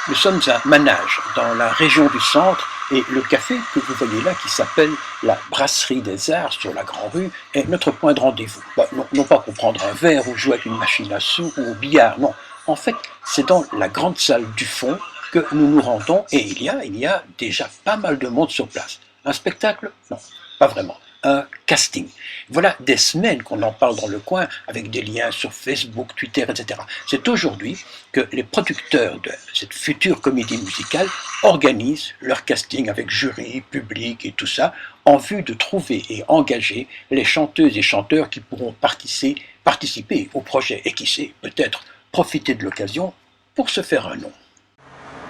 Nous sommes à Manage, dans la région du centre, et le café que vous voyez là, qui s'appelle la Brasserie des Arts sur la Grand Rue, est notre point de rendez-vous. Non pas pour prendre un verre ou jouer avec une machine à sous ou au billard, non. En fait, c'est dans la grande salle du fond que nous nous rendons, et il y a déjà pas mal de monde sur place. Un spectacle? Non, pas vraiment. Un casting. Voilà des semaines qu'on en parle dans le coin, avec des liens sur Facebook, Twitter, etc. C'est aujourd'hui que les producteurs de cette future comédie musicale organisent leur casting avec jury, public et tout ça, en vue de trouver et engager les chanteuses et chanteurs qui pourront participer au projet et qui sait, peut-être profiter de l'occasion pour se faire un nom.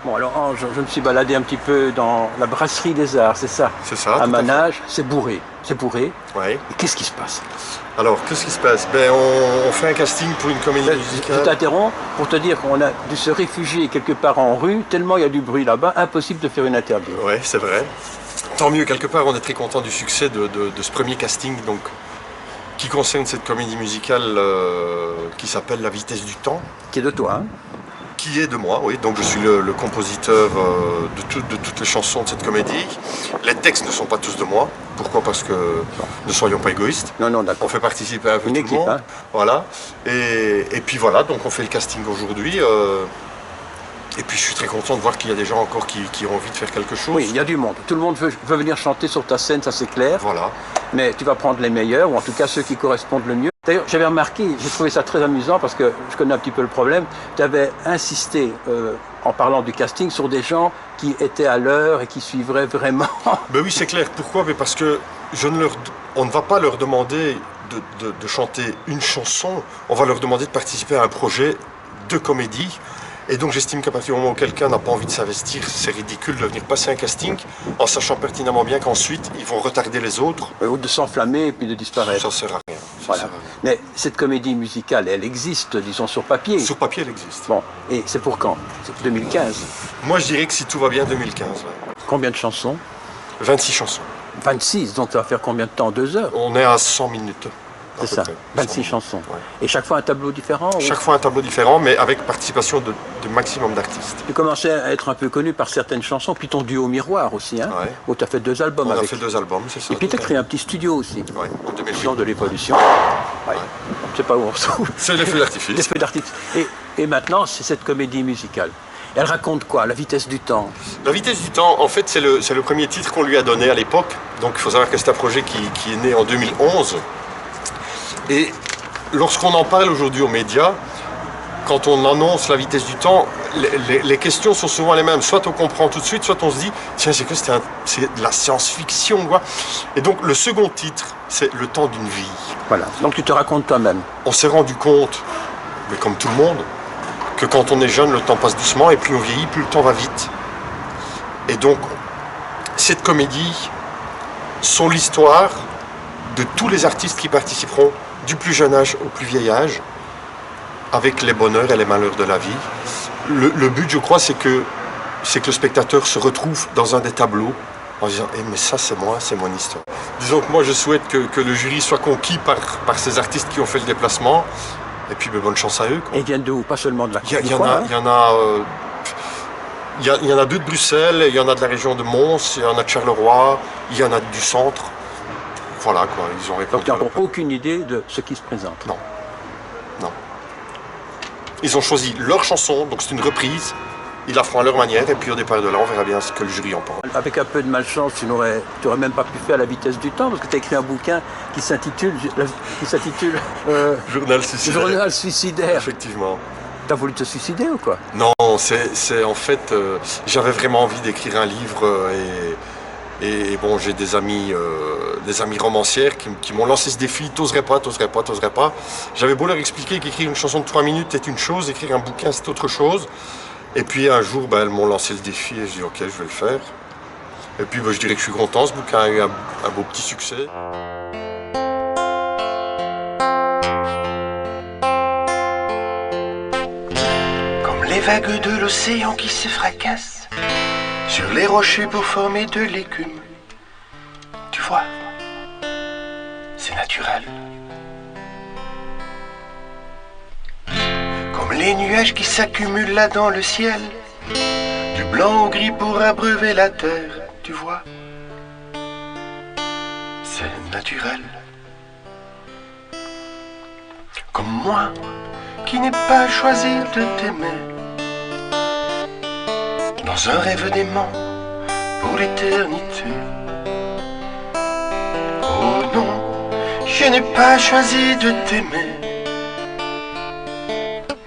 Bon, alors Ange, je me suis baladé un petit peu dans la Brasserie des Arts, c'est ça? C'est ça. À Manage, c'est bourré. C'est bourré. Oui. Et qu'est-ce qui se passe? Alors, qu'est-ce qui se passe? On fait un casting pour une comédie musicale. Je t'interromps pour te dire qu'on a dû se réfugier quelque part en rue, tellement il y a du bruit là-bas, impossible de faire une interview. Oui, c'est vrai. Tant mieux, quelque part, on est très content du succès de ce premier casting, donc, qui concerne cette comédie musicale qui s'appelle La vitesse du temps. Qui est de toi, hein? Qui est de moi, oui. Donc je suis le compositeur de toutes les chansons de cette comédie. Les textes ne sont pas tous de moi. Pourquoi? Parce que ne soyons pas égoïstes. Non, d'accord. On fait participer un peu une tout équipe, le monde. hein. Voilà. Et puis voilà, donc on fait le casting aujourd'hui. Et puis je suis très content de voir qu'il y a des gens encore qui ont envie de faire quelque chose. Oui, il y a du monde. Tout le monde veut venir chanter sur ta scène, ça c'est clair. Voilà. Mais tu vas prendre les meilleurs, ou en tout cas ceux qui correspondent le mieux. D'ailleurs, j'avais remarqué, j'ai trouvé ça très amusant parce que je connais un petit peu le problème. Tu avais insisté, en parlant du casting, sur des gens qui étaient à l'heure et qui suivraient vraiment. Ben oui, c'est clair. Pourquoi? Mais parce que on ne va pas leur demander de chanter une chanson. On va leur demander de participer à un projet de comédie. Et donc j'estime qu'à partir du moment où quelqu'un n'a pas envie de s'investir, c'est ridicule de venir passer un casting en sachant pertinemment bien qu'ensuite ils vont retarder les autres. Ou de s'enflammer et puis de disparaître. Ça sert à rien. Voilà. Mais cette comédie musicale, elle existe, disons, sur papier. Sur papier, elle existe. Bon, et c'est pour quand? C'est pour 2015. Moi je dirais que si tout va bien, 2015. Ouais. Combien de chansons? 26 chansons. 26, donc ça va faire combien de temps? 2 heures? On est à 100 minutes. C'est ça, 26 chansons. Ouais. Et chaque fois un tableau différent? Chaque fois un tableau différent, mais avec participation de maximum d'artistes. Tu commençais à être un peu connu par certaines chansons, puis ton duo Miroir aussi, hein, ouais. Où tu as fait 2 albums avec. On a fait 2 albums, c'est ça. Et puis tu as créé un petit studio aussi. Oui, en 2008. De l'évolution. Ouais. Ouais. Je ne sais pas où on se trouve. C'est les feux d'artifice. Les feux d'artifice. Et maintenant, c'est cette comédie musicale. Elle raconte quoi? La vitesse du temps? La vitesse du temps, en fait, c'est le premier titre qu'on lui a donné à l'époque. Donc il faut savoir que c'est un projet qui est né en 2011. Et lorsqu'on en parle aujourd'hui aux médias, quand on annonce la vitesse du temps, les questions sont souvent les mêmes. Soit on comprend tout de suite, soit on se dit « Tiens, c'est de la science-fiction, quoi ». Et donc le second titre, c'est « Le temps d'une vie ». Voilà, donc tu te racontes toi-même. On s'est rendu compte, mais comme tout le monde, que quand on est jeune, le temps passe doucement, et plus on vieillit, plus le temps va vite. Et donc, cette comédie sont l'histoire de tous les artistes qui participeront du plus jeune âge au plus vieil âge, avec les bonheurs et les malheurs de la vie. Le but, je crois, c'est que le spectateur se retrouve dans un des tableaux en disant « mais ça, c'est moi, c'est mon histoire ». Disons que moi, je souhaite que le jury soit conquis par ces artistes qui ont fait le déplacement, et puis bonne chance à eux. Quoi. Et ils viennent de où? Pas seulement de la Il y en a 2 de Bruxelles, il y en a de la région de Mons, il y en a de Charleroi, il y en a du centre. Voilà quoi, ils ont répondu. Donc tu n'as aucune idée de ce qui se présente? Non. Non. Ils ont choisi leur chanson, donc c'est une reprise. Ils la feront à leur manière, et puis au départ de là, on verra bien ce que le jury en pense. Avec un peu de malchance, tu n'aurais même pas pu faire La vitesse du temps, parce que tu as écrit un bouquin qui s'intitule Journal suicidaire. Journal suicidaire. Effectivement. T'as voulu te suicider ou quoi? Non, c'est en fait, j'avais vraiment envie d'écrire un livre, et bon, j'ai des amis romancières qui m'ont lancé ce défi, t'oserais pas. J'avais beau leur expliquer qu'écrire une chanson de 3 minutes est une chose, écrire un bouquin c'est autre chose. Et puis un jour, elles m'ont lancé le défi et j'ai dit ok, je vais le faire. Et puis je dirais que je suis content, ce bouquin a eu un beau petit succès. Comme les vagues de l'océan qui se fracassent sur les rochers pour former de l'écume. Tu vois, c'est naturel. Comme les nuages qui s'accumulent là dans le ciel du blanc au gris pour abreuver la terre, tu vois. C'est naturel. Comme moi, qui n'ai pas choisi de t'aimer, dans un rêve d'aimant pour l'éternité. Oh non, je n'ai pas choisi de t'aimer,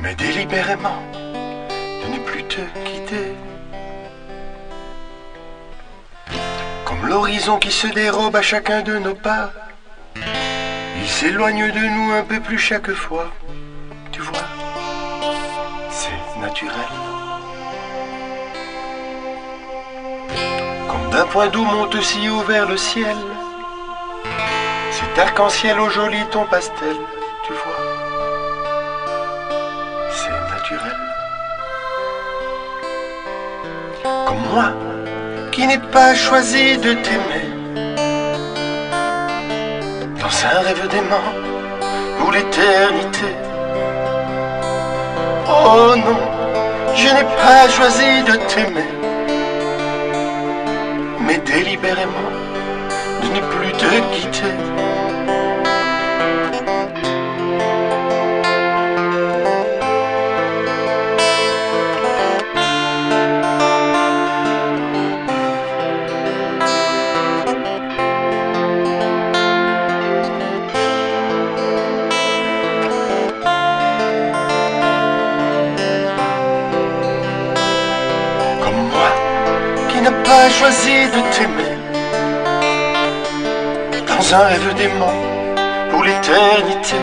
mais délibérément de ne plus te quitter. Comme l'horizon qui se dérobe à chacun de nos pas, il s'éloigne de nous un peu plus chaque fois, tu vois, c'est naturel. Comme d'un point d'eau monte si haut vers le ciel, cet arc-en-ciel au joli ton pastel, tu vois, c'est naturel. Comme moi, qui n'ai pas choisi de t'aimer, dans un rêve d'aimant pour l'éternité. Oh non, je n'ai pas choisi de t'aimer, mais délibérément de ne plus te quitter. N'a pas choisi de t'aimer, dans un rêve d'aimant pour l'éternité.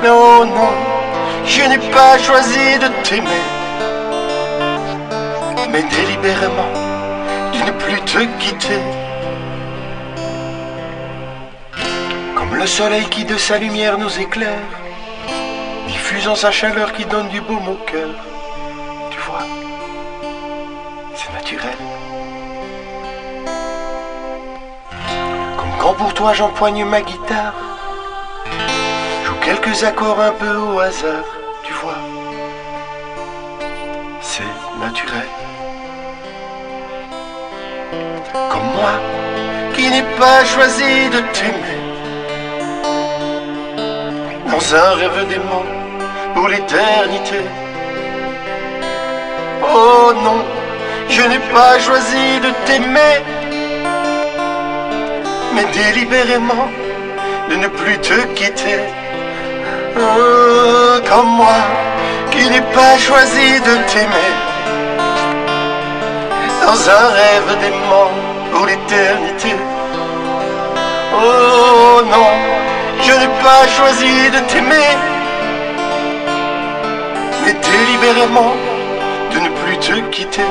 Non, non, je n'ai pas choisi de t'aimer, mais délibérément de ne plus te quitter. Comme le soleil qui de sa lumière nous éclaire, diffusant sa chaleur qui donne du baume au cœur, tu vois. C'est naturel. Comme quand pour toi j'empoigne ma guitare, joue quelques accords un peu au hasard, tu vois. C'est naturel. Comme moi, qui n'ai pas choisi de t'aimer, dans un rêve d'aimant pour l'éternité. Oh non, je n'ai pas choisi de t'aimer, mais délibérément de ne plus te quitter. Comme moi, qui n'ai pas choisi de t'aimer, dans un rêve d'aimant pour l'éternité. Oh non, je n'ai pas choisi de t'aimer, mais délibérément de ne plus te quitter.